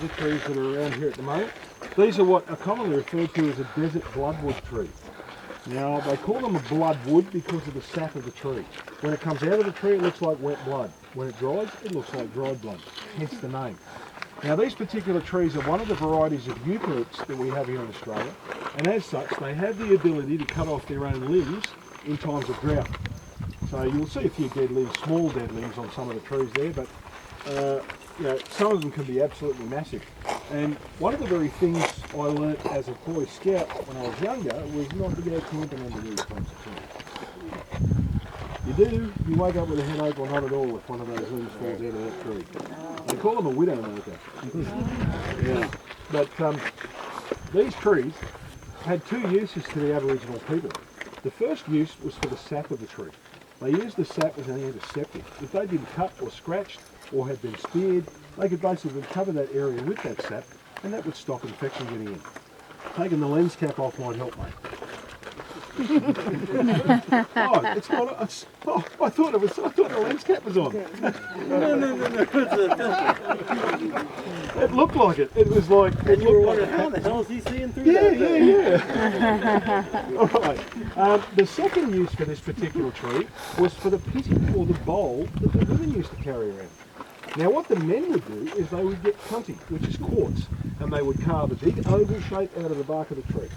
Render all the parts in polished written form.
The trees that are around here at the moment. These are what are commonly referred to as a desert bloodwood tree. Now they call them a bloodwood because of the sap of the tree. When it comes out of the tree it looks like wet blood. When it dries it looks like dried blood, hence the name. Now these particular trees are one of the varieties of eucalypts that we have here in Australia, and as such they have the ability to cut off their own limbs in times of drought. So you'll see a few dead limbs, small dead limbs on some of the trees there, but you know, some of them can be absolutely massive. And one of the very things I learnt as a Boy Scout when I was younger was not to go camping under these types of trees. You do, you wake up with a headache or not at all if one of those limbs falls out of that tree. They call them a widowmaker. Yeah. But these trees had two uses to the Aboriginal people. The first use was for the sap of the tree. They used the sap as an antiseptic. If they'd been cut or scratched or had been speared, they could basically cover that area with that sap and that would stop infection getting in. Taking the lens cap off might help, mate. Oh, it's not. I thought the lens cap was on. No. It looked like it. It was like. And you were wondering how the hell is he seeing through that? Yeah. All right. The second use for this particular tree was for the pity or the bowl that the women used to carry around. Now what the men would do is they would get cunty, which is quartz, and they would carve a big oval shape out of the bark of the tree.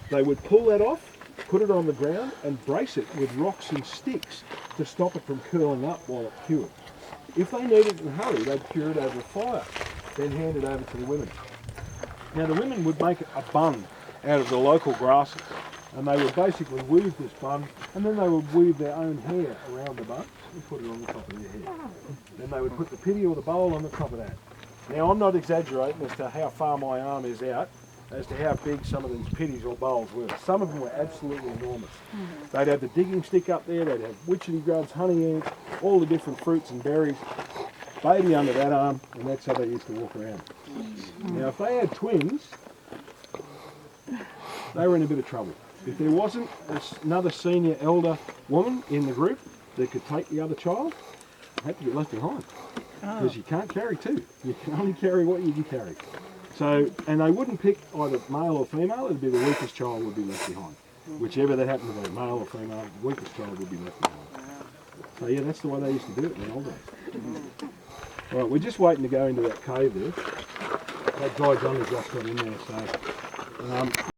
They would pull that off, put it on the ground and brace it with rocks and sticks to stop it from curling up while it cured. If they needed it in a hurry, they'd cure it over fire, then hand it over to the women. Now the women would make a bun out of the local grasses, and they would basically weave this bun, and then they would weave their own hair around the bun and put it on the top of their head. Then they would put the pity or the bowl on the top of that. Now I'm not exaggerating as to how far my arm is out, as to how big some of these pitties or bowls were. Some of them were absolutely enormous. They'd have the digging stick up there, they'd have witchetty grubs, honey ants, all the different fruits and berries, baby under that arm, and that's how they used to walk around. Now if they had twins, they were in a bit of trouble. If there wasn't another senior elder woman in the group that could take the other child, they had to get left behind. Because you can't carry two. You can only carry what you can carry. So, and they wouldn't pick either male or female, it'd be the weakest child would be left behind. Whichever that happened to be, male or female, the weakest child would be left behind. So yeah, that's the way they used to do it in the old days. All right, we're just waiting to go into that cave there. That guy Johnny just got in there, so